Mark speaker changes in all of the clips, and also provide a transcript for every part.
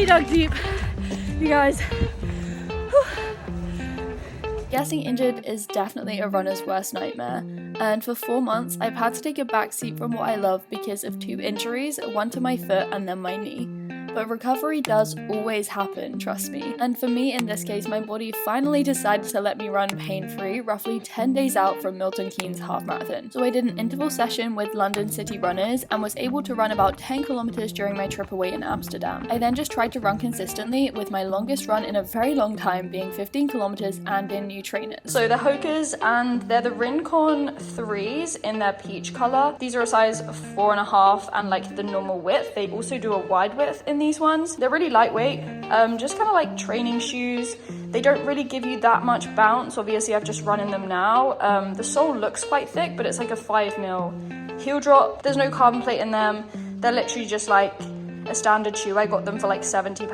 Speaker 1: dug deep, you guys.
Speaker 2: Getting injured is definitely a runner's worst nightmare, and for 4 months I've had to take a backseat from what I love because of 2 injuries, one to my foot and then my knee. But recovery does always happen, trust me. And for me in this case, my body finally decided to let me run pain-free roughly 10 days out from Milton Keynes half marathon. So I did an interval session with London City runners and was able to run about 10 kilometers during my trip away in Amsterdam. I then just tried to run consistently, with my longest run in a very long time being 15 kilometers and in new trainers. So they're Hokas and they're the Rincon 3s in their peach color. These are a size 4.5 and like the normal width. They also do a wide width in these ones. They're really lightweight, just kind of like training shoes. They don't really give you that much bounce. Obviously I've just run in them now. The sole looks quite thick, but it's like a 5mm heel drop. There's no carbon plate in them. They're literally just like a standard shoe. I got them for like £70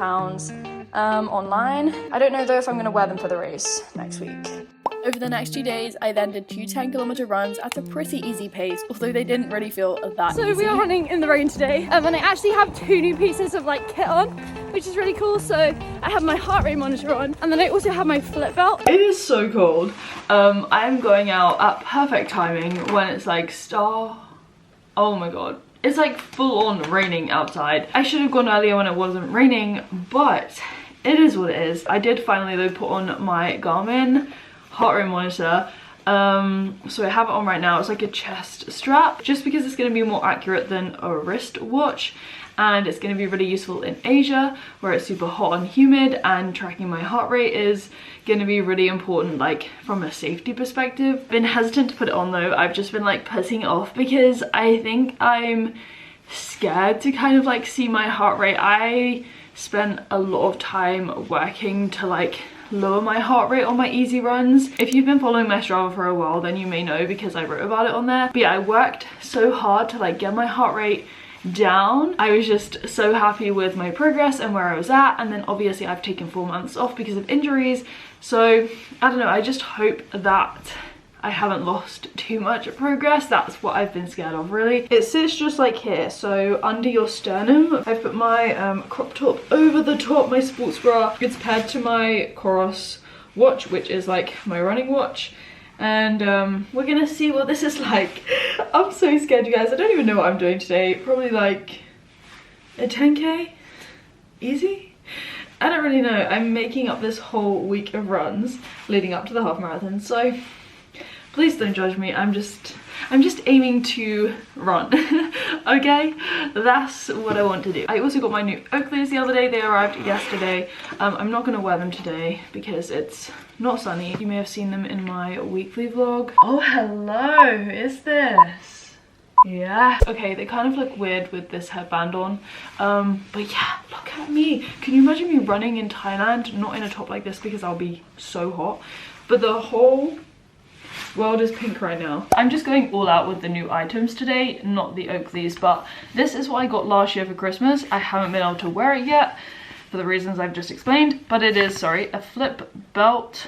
Speaker 2: online. I don't know though if I'm gonna wear them for the race next week. Over the next 2 days, I then did 2 10-kilometer runs at a pretty easy pace, although they didn't really feel that easy.
Speaker 1: So we are running in the rain today, and I actually have 2 new pieces of like kit on, which is really cool. So I have my heart rate monitor on, and then I also have my flip belt.
Speaker 3: It is so cold. I'm going out at perfect timing when it's like oh my god. It's like full on raining outside. I should have gone earlier when it wasn't raining, but it is what it is. I did finally though put on my Garmin heart rate monitor, so I have it on right now. It's like a chest strap, just because it's going to be more accurate than a wrist watch, and it's going to be really useful in Asia where it's super hot and humid, and tracking my heart rate is going to be really important, like from a safety perspective. Been hesitant to put it on though. I've just been like putting it off because I think I'm scared to kind of like see my heart rate. I spent a lot of time working to like lower my heart rate on my easy runs. If you've been following my Strava for a while, then you may know because I wrote about it on there. But yeah, I worked so hard to like get my heart rate down. I was just so happy with my progress and where I was at, and then obviously I've taken 4 months off because of injuries. So I don't know, I just hope that I haven't lost too much progress. That's what I've been scared of, really. It sits just like here, so under your sternum. I've put my crop top over the top, my sports bra. It's paired to my Coros watch, which is like my running watch. And we're gonna see what this is like. I'm so scared, you guys. I don't even know what I'm doing today. Probably like a 10K? Easy? I don't really know. I'm making up this whole week of runs leading up to the half marathon, so please don't judge me. I'm just aiming to run. Okay, that's what I want to do. I also got my new Oakleys the other day. They arrived yesterday. I'm not gonna wear them today because it's not sunny. You may have seen them in my weekly vlog. Oh, hello, is this? Yeah. Okay, they kind of look weird with this headband on. But yeah, look at me. Can you imagine me running in Thailand? Not in a top like this because I'll be so hot. But the whole world is pink right now. I'm just going all out with the new items today, not the Oakleys, but this is what I got last year for Christmas. I haven't been able to wear it yet for the reasons I've just explained, but it is, sorry, a flip belt.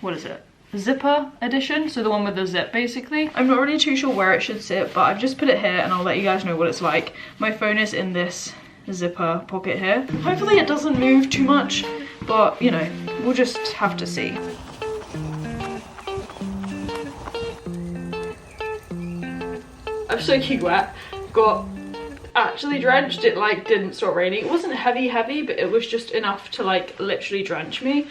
Speaker 3: What is it? Zipper edition, so the one with the zip basically. I'm not really too sure where it should sit, but I've just put it here and I'll let you guys know what it's like. My phone is in this zipper pocket here. Hopefully it doesn't move too much, but you know, we'll just have to see. I'm soaking wet, got actually drenched. It like didn't stop raining. It wasn't heavy, but it was just enough to like literally drench me.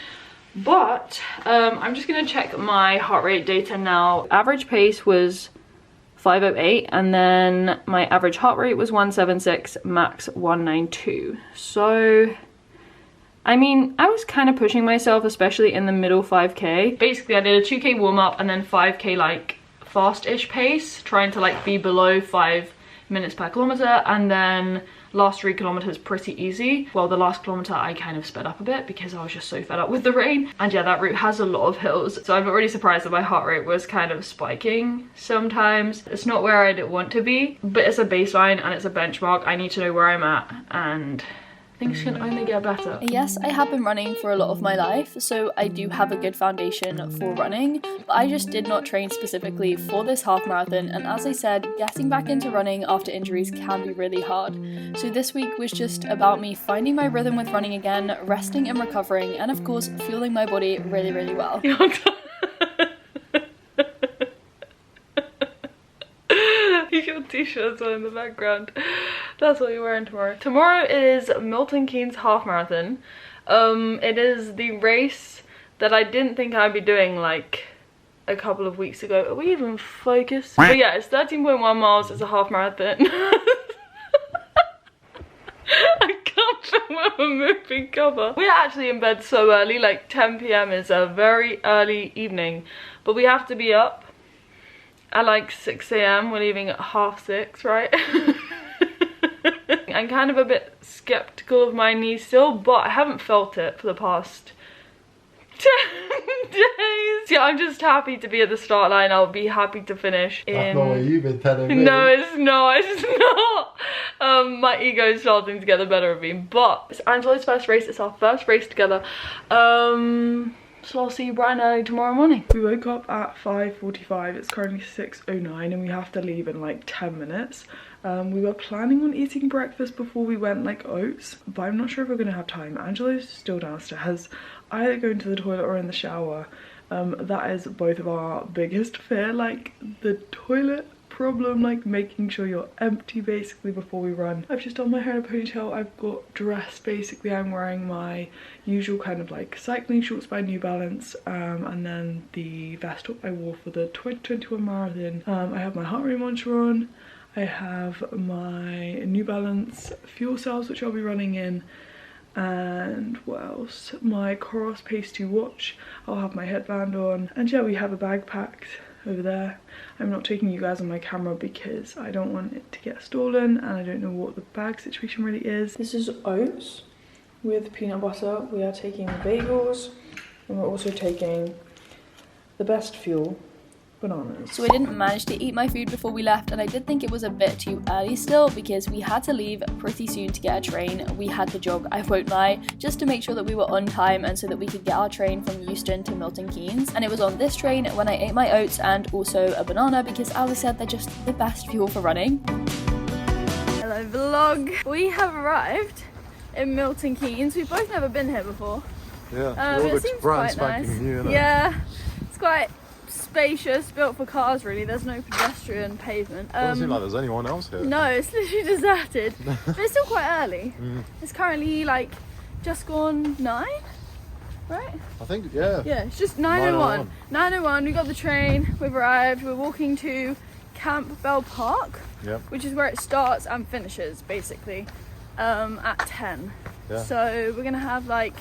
Speaker 3: But I'm just gonna check my heart rate data now. Average pace was 508, and then my average heart rate was 176, max 192. So I mean, I was kind of pushing myself, especially in the middle 5k. Basically I did a 2k warm up and then 5k like fast-ish pace, trying to like be below 5 minutes per kilometer, and then last 3 kilometers pretty easy. Well, the last kilometer I kind of sped up a bit because I was just so fed up with the rain. And yeah, that route has a lot of hills, so I'm not really surprised that my heart rate was kind of spiking sometimes. It's not where I'd want to be, but it's a baseline and it's a benchmark. I need to know where I'm at and Things can only get better.
Speaker 2: Yes, I have been running for a lot of my life, so I do have a good foundation for running, but I just did not train specifically for this half marathon, and as I said, getting back into running after injuries can be really hard. So this week was just about me finding my rhythm with running again, resting and recovering, and of course, fueling my body really, really well.
Speaker 3: Your t-shirts on in the background. That's what you're wearing tomorrow. Tomorrow is Milton Keynes half marathon. It is the race that I didn't think I'd be doing like a couple of weeks ago. Are we even focused? But yeah, it's 13.1 miles. It's a half marathon. I can't film with a moving cover. We're actually in bed so early, like 10 p.m. is a very early evening, but we have to be up at like 6 a.m. We're leaving at 6:30, right? I'm kind of a bit skeptical of my knee still, but I haven't felt it for the past 10 days. Yeah, I'm just happy to be at the start line. I'll be happy to finish in...
Speaker 4: That's not what you've been telling me.
Speaker 3: No, it's not. It's not. My ego is starting to get the better of me. But it's Angela's first race. It's our first race together. So I'll see you bright and early tomorrow morning. We woke up at 5:45. It's currently 6:09 and we have to leave in like 10 minutes. We were planning on eating breakfast before we went, like oats, but I'm not sure if we're gonna have time. Angela's still downstairs, either going to the toilet or in the shower. That is both of our biggest fear, like the toilet problem, like making sure you're empty basically before we run. I've just done my hair in a ponytail. I've got dressed basically. I'm wearing my usual kind of like cycling shorts by New Balance, and then the vest top I wore for the 2021 marathon. I have my heart rate monitor on. I have my New Balance fuel cells, which I'll be running in, and what else? My Coros Pace 2 watch. I'll have my headband on, and yeah, we have a bag packed over there. I'm not taking you guys on my camera because I don't want it to get stolen, and I don't know what the bag situation really is. This is oats with peanut butter. We are taking the bagels, and we're also taking the best fuel, bananas.
Speaker 2: So I didn't manage to eat my food before we left, and I did think it was a bit too early still because we had to leave pretty soon to get a train. We had to jog, I won't lie, just to make sure that we were on time and so that we could get our train from Euston to Milton Keynes. And it was on this train when I ate my oats and also a banana because, as I said, they're just the best fuel for running.
Speaker 1: Hello vlog. We have arrived in Milton Keynes. We've both never been here before.
Speaker 4: Yeah,
Speaker 1: it seems quite nice.
Speaker 4: New,
Speaker 1: yeah, it's quite spacious, built for cars really. There's no pedestrian pavement.
Speaker 4: Doesn't seem like there's anyone else here.
Speaker 1: No, it's literally deserted. But it's still quite early. It's currently like just gone 9, right?
Speaker 4: I think, yeah.
Speaker 1: Yeah, it's just 9:01. 9:01, we got the train, we've arrived, we're walking to Campbell Park, which is where it starts and finishes basically, at 10.
Speaker 4: Yeah.
Speaker 1: So we're gonna have like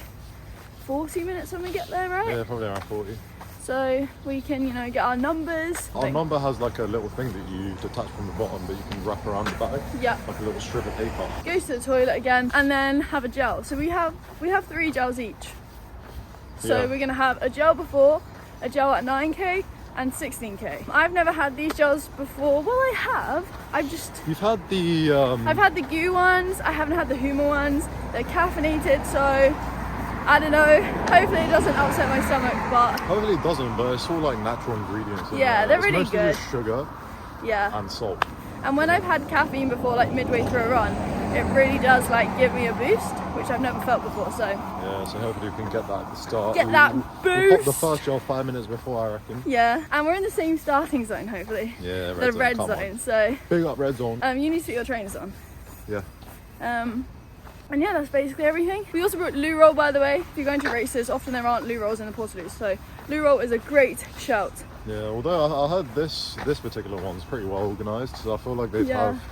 Speaker 1: 40 minutes when we get there, right?
Speaker 4: Yeah, probably around 40.
Speaker 1: So we can, you know, get our numbers.
Speaker 4: Our number has like a little thing that you detach from the bottom that you can wrap around the back.
Speaker 1: Yeah.
Speaker 4: Like a little strip of paper.
Speaker 1: Go to the toilet again and then have a gel. So we have 3 gels each. So we're gonna have a gel before, a gel at 9k and 16k. I've never had these gels before. Well, I have.
Speaker 4: You've had the
Speaker 1: I've had the GU ones. I haven't had the Huma ones. They're caffeinated, so I don't know, hopefully it doesn't upset my stomach, but...
Speaker 4: Hopefully it doesn't, but it's all like natural ingredients.
Speaker 1: Yeah, they're really
Speaker 4: good. It's mostly just sugar and salt.
Speaker 1: And when I've had caffeine before, like midway through a run, it really does like give me a boost, which I've never felt before, so...
Speaker 4: Yeah, so hopefully we can get that at the start.
Speaker 1: Get that boost!
Speaker 4: We'll pop the first gel 5 minutes before, I reckon.
Speaker 1: Yeah, and we're in the same starting zone, hopefully.
Speaker 4: Yeah,
Speaker 1: the red zone, so...
Speaker 4: Big up red zone.
Speaker 1: You need to put your trainers on.
Speaker 4: Yeah.
Speaker 1: And yeah, that's basically everything. We also brought loo roll, by the way. If you're going to races, often there aren't loo rolls in the portaloos, so loo roll is a great shout.
Speaker 4: Yeah, although I heard this particular one's pretty well organised, so I feel like they'd have,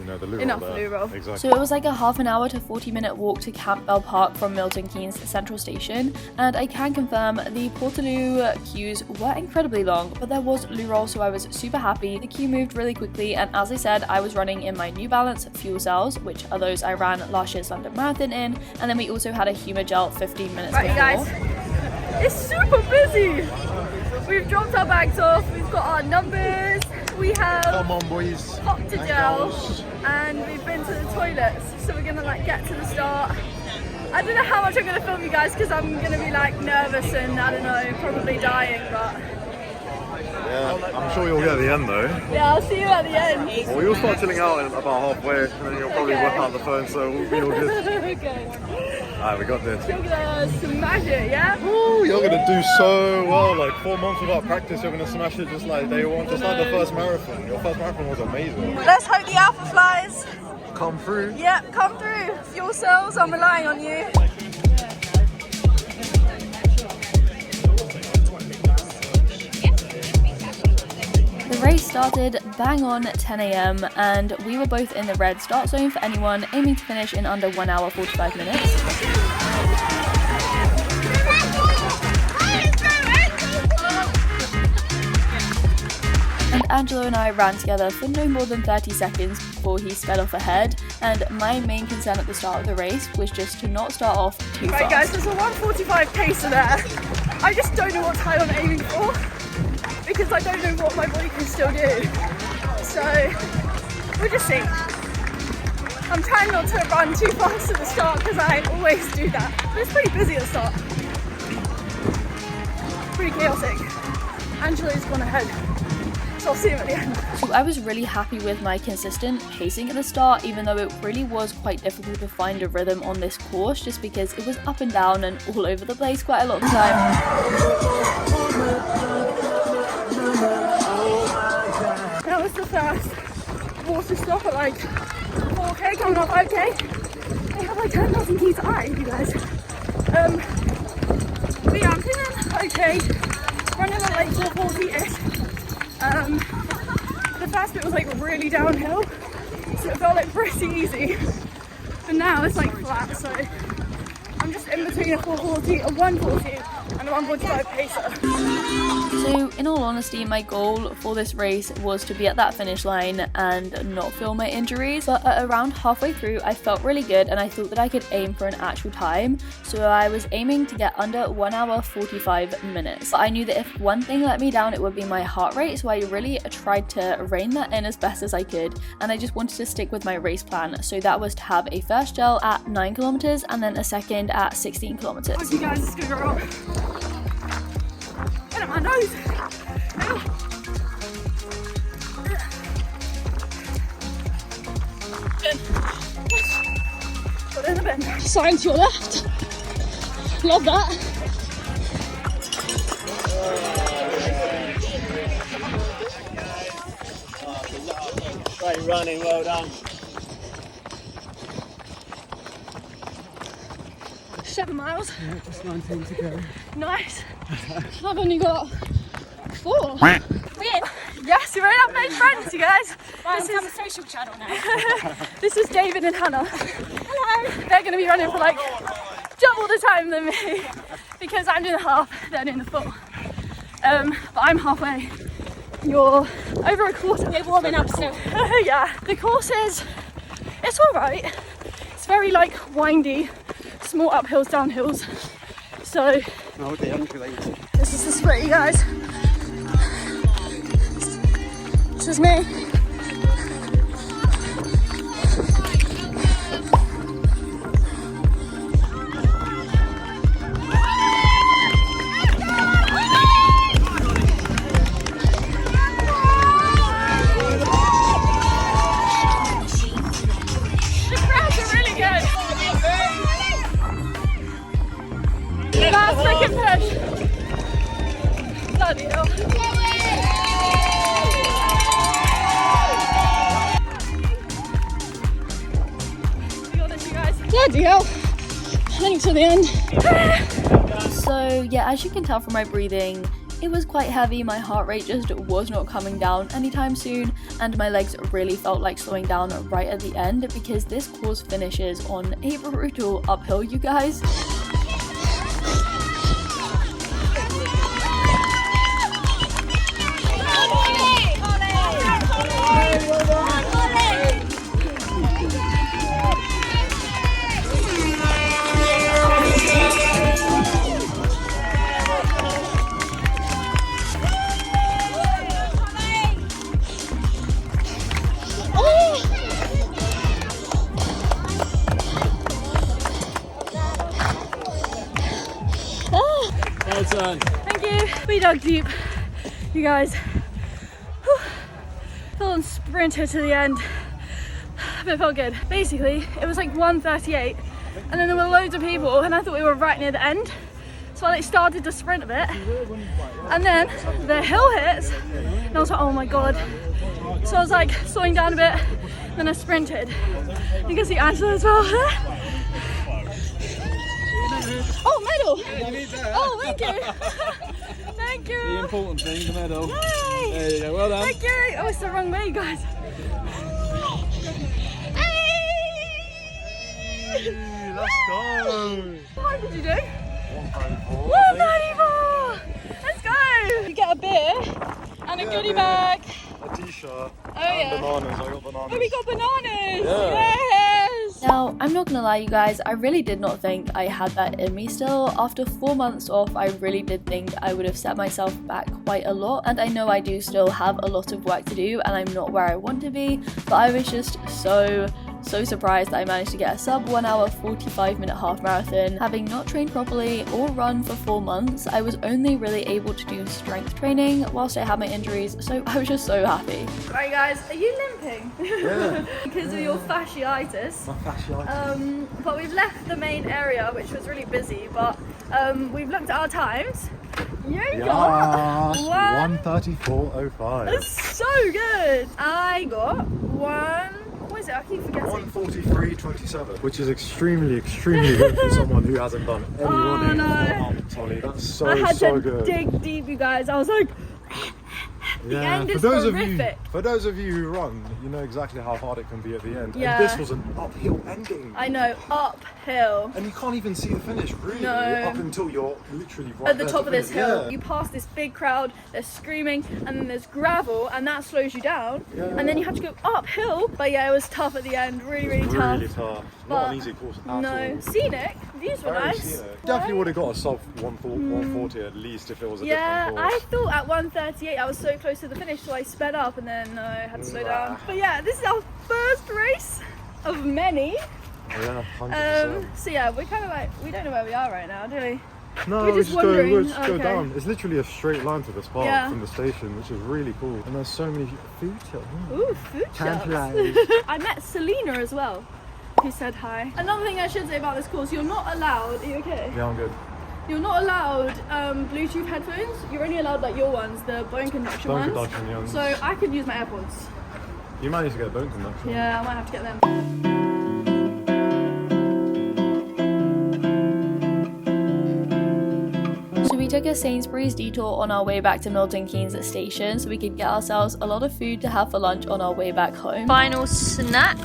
Speaker 4: you know, the loo
Speaker 1: enough
Speaker 4: roll there.
Speaker 1: loo roll.
Speaker 4: Exactly.
Speaker 2: So it was like a half an hour to 40-minute walk to Campbell Park from Milton Keynes Central Station, and I can confirm the Portaloo queues were incredibly long, but there was loo roll, so I was super happy. The queue moved really quickly, and as I said, I was running in my New Balance fuel cells, which are those I ran last year's London Marathon in, and then we also had a Huma gel 15 minutes before.
Speaker 1: Right, guys, it's super busy. We've dropped our bags off, we've got our numbers, We have
Speaker 4: Come on, boys.
Speaker 1: popped a gel and we've been to the toilets, so we're gonna like get to the start. I don't know how much I'm gonna film you guys because I'm gonna be like nervous and I don't know, probably dying, but
Speaker 4: Yeah, I'm sure you'll get the end though.
Speaker 1: yeah, I'll see you at the end.
Speaker 4: Well, you'll start chilling out in about halfway, and then you'll probably whip out the phone, so we'll be all good.
Speaker 1: Okay.
Speaker 4: Alright, we got this.
Speaker 1: You're gonna smash it, yeah?
Speaker 4: Ooh, you're gonna do so well. Like 4 months without practice, you're gonna smash it just like day one, just like the first marathon. Your first marathon was amazing.
Speaker 1: Let's hope the alpha flies.
Speaker 4: Come through.
Speaker 1: Yep, come through. Fuel cells, I'm relying on you.
Speaker 2: The race started bang on 10 AM and we were both in the red start zone for anyone aiming to finish in under 1 hour 45 minutes. And Angelo and I ran together for no more than 30 seconds before he sped off ahead, and my main concern at the start of the race was just to not start off too fast.
Speaker 1: Right guys, there's a 1:45 pacer there. I just don't know what time I'm aiming for because I don't know what my body can still do. So we'll just see. I'm trying not to run too fast at the start because I always do that. But it's pretty busy at the start. Pretty chaotic. Angelo's gone ahead. So I'll see him at the end.
Speaker 2: So I was really happy with my consistent pacing at the start, even though it really was quite difficult to find a rhythm on this course just because it was up and down and all over the place quite a lot of the time.
Speaker 1: That was the first water stop at like 4k, coming up 5k. They have like 10,000 keys eye, you guys. But yeah, I'm feeling okay. Running at like 440-ish. The first bit was like really downhill, so it felt like pretty easy. But now it's like flat, so I'm just in between a 440, a 140 and a 145 pacer.
Speaker 2: So in all honesty, my goal for this race was to be at that finish line and not feel my injuries, but at around halfway through I felt really good and I thought that I could aim for an actual time, so I was aiming to get under 1 hour 45 minutes. But I knew that if one thing let me down it would be my heart rate, so I really tried to rein that in as best as I could, and I just wanted to stick with my race plan. So that was to have a first gel at 9 kilometers and then a second at 16 kilometers.
Speaker 1: Okay guys, it's gonna go wrong. Get at my nose. Put in the bin. Sign to your left. Love that.
Speaker 5: Great running, well done.
Speaker 1: 7 miles.
Speaker 5: Yeah, just 19 to go.
Speaker 1: Nice. I've only got 4. We're in. Yes, you're right. I've made friends, you guys.
Speaker 6: This is a social channel now.
Speaker 1: This is David and Hannah. Hello. They're going to be running for like double the time than me because I'm doing the half, they're doing the full. But I'm halfway. You're over a quarter.
Speaker 6: We're warming up still.
Speaker 1: Yeah. The course it's all right. It's very like windy, small uphills, downhills. So
Speaker 5: Oh, the undulating.
Speaker 1: this is the split, you guys. This is me. The crowds are really good. Last second push. Bloody hell. Bloody hell. I think to the end.
Speaker 2: So yeah, as you can tell from my breathing, it was quite heavy. My heart rate just was not coming down anytime soon, and my legs really felt like slowing down right at the end because this course finishes on a brutal uphill, you guys.
Speaker 1: We dug deep, you guys. Whew. Full on sprinted to the end, but it felt good. Basically, it was like 1:38, and then there were loads of people, and I thought we were right near the end. So I like started to sprint a bit, and then the hill hits, and I was like, oh my god. So I was like slowing down a bit, and then I sprinted. You can see Angela as well. Oh, medal! Oh, thank you! Thank you!
Speaker 5: The important thing, the medal.
Speaker 1: Yay!
Speaker 5: There you go, well done.
Speaker 1: Thank you! Oh, it's the wrong way, guys.
Speaker 4: Hey, let's go.
Speaker 1: How did you do?
Speaker 4: 134.
Speaker 1: 134! Let's go! You get a beer and a goodie bag.
Speaker 4: A t-shirt.
Speaker 1: Oh,
Speaker 4: and
Speaker 1: yeah.
Speaker 4: bananas. I got bananas.
Speaker 1: Oh, we got bananas!
Speaker 4: Yeah.
Speaker 1: Yes!
Speaker 2: Now, I'm not gonna lie, you guys, I really did not think I had that in me still. After 4 months off, I really did think I would have set myself back quite a lot, and I know I do still have a lot of work to do, and I'm not where I want to be, but I was just so surprised that I managed to get a sub 1 hour 45-minute half marathon. Having not trained properly or run for 4 months, I was only really able to do strength training whilst I had my injuries, so I was just so happy.
Speaker 1: Right, guys, are you limping?
Speaker 4: Yeah.
Speaker 1: Because of your fasciitis. But we've left the main area, which was really busy, but we've looked at our times. You got
Speaker 4: 134.05.
Speaker 1: That's so good. I got what is it? I keep forgetting.
Speaker 4: 143.27, which is extremely good for someone who hasn't done any running
Speaker 1: no.
Speaker 4: for a month, Ollie. That's so
Speaker 1: I had to
Speaker 4: good.
Speaker 1: dig deep, you guys. I was like, the end is horrific.
Speaker 4: For those of you who run, you know exactly how hard it can be at the end.
Speaker 1: Yeah.
Speaker 4: And this was an uphill ending.
Speaker 1: I know, uphill.
Speaker 4: And you can't even see the finish, really,
Speaker 1: No.
Speaker 4: up until you're literally right
Speaker 1: At the
Speaker 4: there
Speaker 1: top
Speaker 4: to
Speaker 1: of this
Speaker 4: finish.
Speaker 1: hill,
Speaker 4: Yeah.
Speaker 1: you pass this big crowd, they're screaming, and then there's gravel, and that slows you down.
Speaker 4: Yeah.
Speaker 1: And then you have to go uphill. But yeah, it was tough at the end, really tough.
Speaker 4: Really tough.
Speaker 1: But
Speaker 4: Not an easy course at
Speaker 1: no,
Speaker 4: all.
Speaker 1: scenic, views were
Speaker 4: Very
Speaker 1: nice.
Speaker 4: scenic. Definitely would have got a sub 140 at least if it was a
Speaker 1: Yeah,
Speaker 4: different
Speaker 1: I
Speaker 4: course.
Speaker 1: thought at 1:38 I was so close to the finish, so I sped up, and then I had to slow down. But yeah, this is our first race of many.
Speaker 4: Yeah, 100%.
Speaker 1: So yeah, we're kind of like, we don't know where we are right now, do we?
Speaker 4: No,
Speaker 1: we're
Speaker 4: we
Speaker 1: just
Speaker 4: just go,
Speaker 1: wandering.
Speaker 4: we'll just go
Speaker 1: Okay.
Speaker 4: down. It's literally a straight line to this park
Speaker 1: Yeah.
Speaker 4: from the station, which is really cool. And there's so many food shops.
Speaker 1: Ooh, food
Speaker 4: Can't
Speaker 1: shops.
Speaker 4: lie.
Speaker 1: I met Selena as well, who said hi. Another thing I should say about this course, you're not allowed, are you okay?
Speaker 4: Yeah, I'm good.
Speaker 1: You're not allowed Bluetooth headphones. You're only allowed like your ones, the bone conduction
Speaker 4: Bone
Speaker 1: ones.
Speaker 4: conduction, yeah.
Speaker 1: So I could use my AirPods.
Speaker 4: You managed to get bone conduction.
Speaker 1: Yeah, I might have to get them.
Speaker 2: So we took a Sainsbury's detour on our way back to Milton Keynes station so we could get ourselves a lot of food to have for lunch on our way back home.
Speaker 7: Final snack.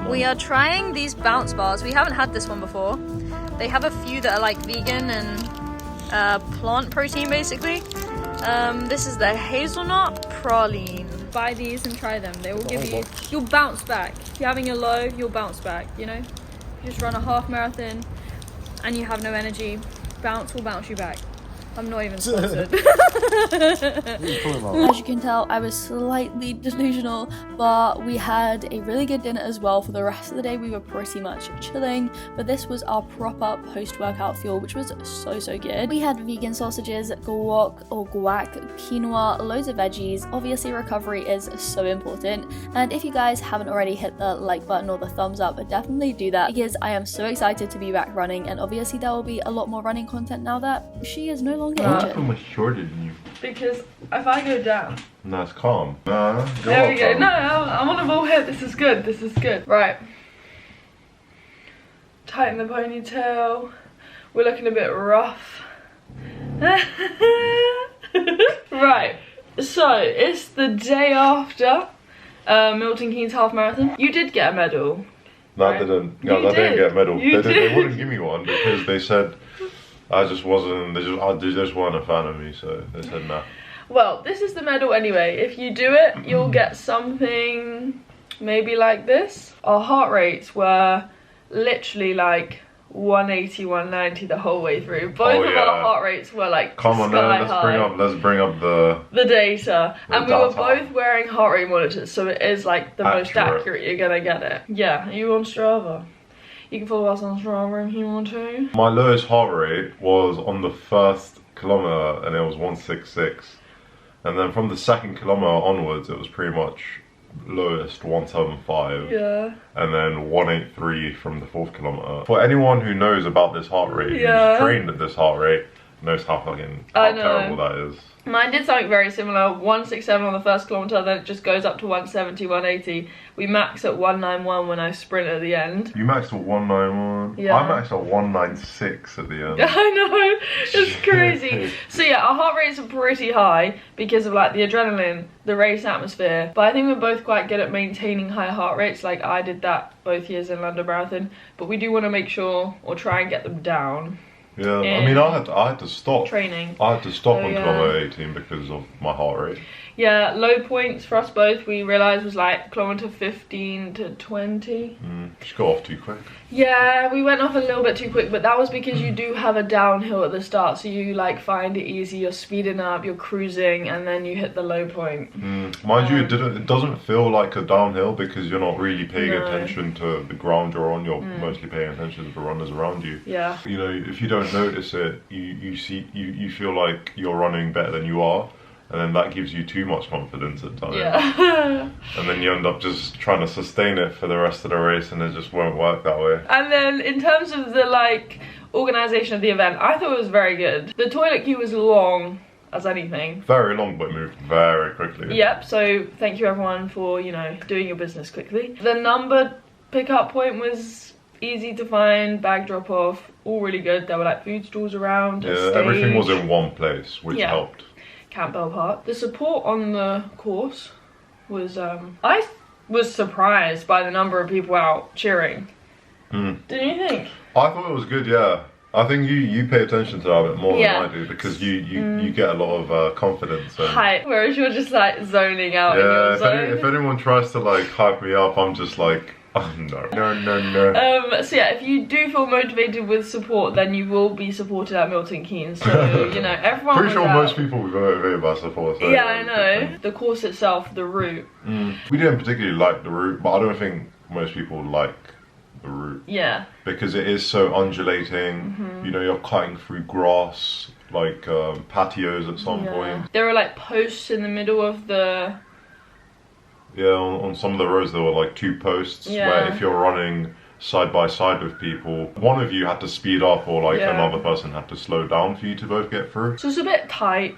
Speaker 7: We are trying these bounce bars. We haven't had this one before. They have a few that are like vegan and plant protein basically. This is the hazelnut praline.
Speaker 1: Buy these and try them. They will give you, you'll bounce back. If you're having a low, you'll bounce back, you know? You just run a half marathon and you have no energy, bounce will bounce you back. I'm not even sponsored.
Speaker 2: As you can tell, I was slightly delusional, but we had a really good dinner as well. For the rest of the day, we were pretty much chilling, but this was our proper post-workout fuel, which was so good. We had vegan sausages, guac or guac, quinoa, loads of veggies. Obviously, recovery is so important, and if you guys haven't already hit the like button or the thumbs up, definitely do that, because I am so excited to be back running, and obviously there will be a lot more running content now that she is no longer injured.
Speaker 8: I'm much shorter than you.
Speaker 3: Because if I go down,
Speaker 8: No, it's calm. Nah,
Speaker 3: there we go. No, I'm on a ball head. This is good. This is good. Right. Tighten the ponytail. We're looking a bit rough. Right. So it's the day after Milton Keynes half marathon. You did get a medal.
Speaker 8: No,
Speaker 3: Right.
Speaker 8: I didn't.
Speaker 3: You
Speaker 8: No, I didn't
Speaker 3: did.
Speaker 8: get a medal.
Speaker 3: You
Speaker 8: They
Speaker 3: did.
Speaker 8: wouldn't give me one because they said I just wasn't. They just weren't a fan of me, so they said nah.
Speaker 3: Well, this is the medal anyway. If you do it, you'll get something maybe like this. Our heart rates were literally like 180, 190 the whole way through. Both of our heart rates were like
Speaker 8: Come on,
Speaker 3: sky
Speaker 8: then,
Speaker 3: high.
Speaker 8: let's bring up the
Speaker 3: Data. And we were
Speaker 8: data.
Speaker 3: both wearing heart rate monitors, so it is like the most
Speaker 8: Accurate.
Speaker 3: accurate you're gonna get it. Yeah, are you on Strava? You can follow us on Strava if you want to.
Speaker 8: My lowest heart rate was on the first kilometer and it was 166. And then from the 2nd kilometer onwards, it was pretty much lowest 175.
Speaker 3: Yeah.
Speaker 8: And then 183 from the 4th kilometer. For anyone who knows about this heart rate, who's trained at this heart rate, knows how terrible that is.
Speaker 3: Mine did something very similar. 167 on the 1st kilometer, then it just goes up to 170, 180. We max at 191 when I sprint at the end.
Speaker 8: You maxed at 191.
Speaker 3: Yeah.
Speaker 8: I maxed at 196 at the end.
Speaker 3: I know, it's crazy. So yeah, our heart rates are pretty high because of like the adrenaline, the race atmosphere. But I think we're both quite good at maintaining high heart rates. Like I did that both years in London Marathon. But we do want to make sure or try and get them down.
Speaker 8: Yeah, I mean, I had to stop
Speaker 3: training.
Speaker 8: I had to stop on kilometer 18 because of my heart rate.
Speaker 3: Yeah, low points for us both, we realised was like kilometer 15 to 20.
Speaker 8: Just got off too quick.
Speaker 3: Yeah, we went off a little bit too quick, but that was because you do have a downhill at the start, so you like find it easy, you're speeding up, you're cruising, and then you hit the low point.
Speaker 8: Mind you, it doesn't feel like a downhill because you're not really paying attention to the ground you're on, you're mostly paying attention to the runners around you.
Speaker 3: Yeah.
Speaker 8: You know, if you don't notice it, you feel like you're running better than you are. And then that gives you too much confidence at times.
Speaker 3: Yeah.
Speaker 8: And then you end up just trying to sustain it for the rest of the race and it just won't work that way.
Speaker 3: And then in terms of the like organisation of the event, I thought it was very good. The toilet queue was long as anything.
Speaker 8: Very long, but moved very quickly.
Speaker 3: Yep, so thank you everyone for, you know, doing your business quickly. The number pickup point was easy to find, bag drop off, all really good. There were like food stalls around.
Speaker 8: Yeah, everything was in one place, which helped.
Speaker 3: Campbell Park. The support on the course was, I was surprised by the number of people out cheering. Didn't you think?
Speaker 8: I thought it was good, yeah. I think you pay attention to that a bit more than I do because you get a lot of confidence. And
Speaker 3: hype, whereas you're just like zoning out in your zone.
Speaker 8: If anyone tries to like hype me up, I'm just like, oh no.
Speaker 3: So yeah, if you do feel motivated with support, then you will be supported at Milton Keynes. So, you know, everyone
Speaker 8: Pretty sure
Speaker 3: out.
Speaker 8: Most people will be motivated by support. So
Speaker 3: yeah, I know. The course itself, the route.
Speaker 8: We didn't particularly like the route, but I don't think most people like the route.
Speaker 3: Yeah.
Speaker 8: Because it is so undulating. You know, you're cutting through grass, like patios at some point.
Speaker 3: There were like posts in the middle of the...
Speaker 8: Yeah, on some of the roads there were like 2 posts where if you're running side by side with people, one of you had to speed up or like another person had to slow down for you to both get through.
Speaker 3: So it's a bit tight,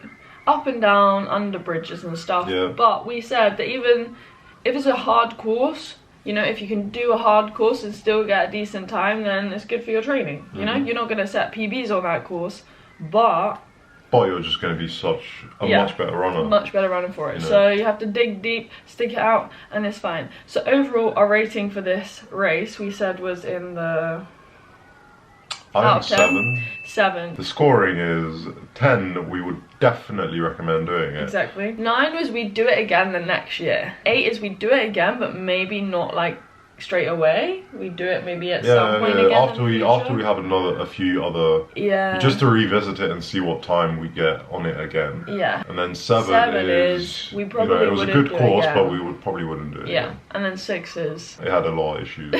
Speaker 3: up and down, under bridges and stuff. Yeah. But we said that even if it's a hard course, you know, if you can do a hard course and still get a decent time, then it's good for your training. You know, you're not going to set PBs on that course, but
Speaker 8: you're just going to be such a much better runner.
Speaker 3: Much better runner for it. You know? So you have to dig deep, stick it out, and it's fine. So overall, our rating for this race, we said was in the...
Speaker 8: I think
Speaker 3: 7.
Speaker 8: The scoring is 10. We would definitely recommend doing it.
Speaker 3: Exactly. 9 was we'd do it again the next year. 8 is we'd do it again, but maybe not like straight away. We do it maybe at some point again
Speaker 8: after we have a few other just to revisit it and see what time we get on it again. And then 7 is we probably it was a good course, but we probably wouldn't do it again.
Speaker 3: And then 6 is
Speaker 8: it had a lot of issues.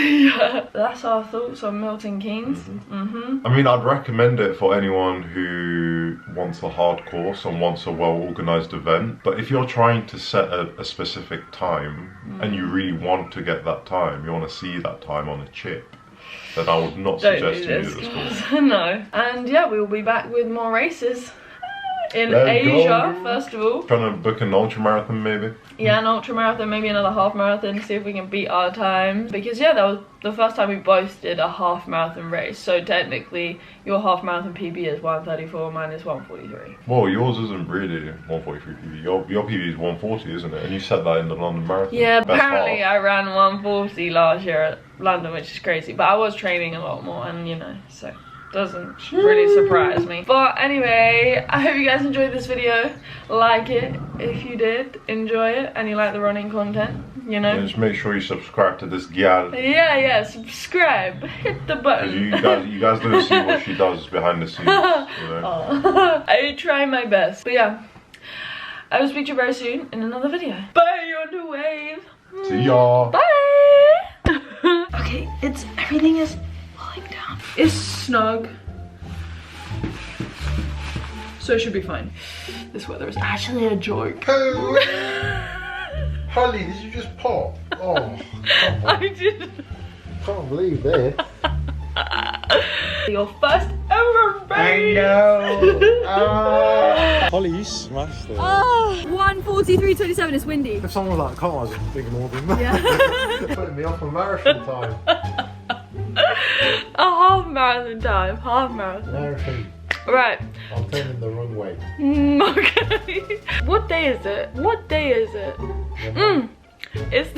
Speaker 3: That's our thoughts on Milton Keynes.
Speaker 8: I mean, I'd recommend it for anyone who wants a hard course and wants a well-organized event, but if you're trying to set a specific time and you really want to get that time, you want to see that time on a chip, then I would not suggest you do this course.
Speaker 3: No. And yeah, we will be back with more races in Asia, first of all.
Speaker 8: Trying to book an ultra marathon maybe?
Speaker 3: Yeah, an ultra marathon, maybe another half marathon, see if we can beat our time. Because yeah, that was the first time we both did a half marathon race. So technically, your half marathon PB is 134, mine is 143.
Speaker 8: Well, yours isn't really 143 PB. Your PB is 140, isn't it? And you set that in the London Marathon.
Speaker 3: Yeah, apparently I ran 140 last year at London, which is crazy. But I was training a lot more, and you know, so doesn't really surprise me. But anyway, I hope you guys enjoyed this video. Like it if you did enjoy it and you like the running content, you know.
Speaker 8: And just make sure you subscribe to this gal.
Speaker 3: Yeah, subscribe, hit the button.
Speaker 8: You guys don't see what she does behind the scenes, you know.
Speaker 3: I try my best. But yeah, I will speak to you very soon in another video. Bye on the wave.
Speaker 8: See y'all.
Speaker 3: Bye. Okay, everything is lying down. It's snug. So it should be fine. This weather is actually a joke.
Speaker 8: Holly, did you just pop? Oh,
Speaker 3: I did.
Speaker 8: can't believe this.
Speaker 3: Your first ever race.
Speaker 8: I know.
Speaker 4: Holly, you smashed it.
Speaker 1: Oh, 1:43:27. It's windy.
Speaker 4: If someone was like, come on, I just ignore them.
Speaker 1: Yeah.
Speaker 8: Putting me off a marathon time.
Speaker 3: A half marathon time. Half marathon.
Speaker 8: Marathon.
Speaker 3: Right.
Speaker 8: I'm turning the wrong way.
Speaker 3: Okay. What day is it? What day is it? It's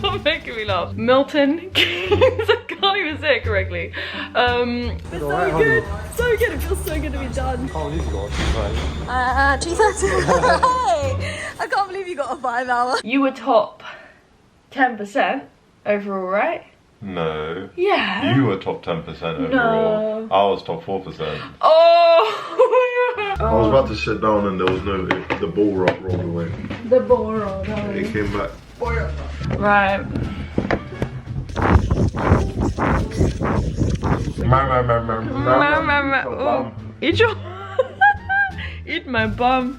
Speaker 3: not making me laugh. Milton Keynes. I can't even say it correctly.
Speaker 1: It's so good. So good. It feels so good to be done.
Speaker 4: Can't believe you got a 2:30.
Speaker 1: I can't believe you got a 5 hour.
Speaker 3: You were top 10% overall, right?
Speaker 8: No.
Speaker 3: Yeah.
Speaker 8: You were top 10% overall. I was top 4%.
Speaker 3: Oh.
Speaker 8: I was about to sit down and there was no, the ball rolled away.
Speaker 3: The ball rolled away.
Speaker 8: It came back.
Speaker 3: Right. Oh, eat your eat my bum.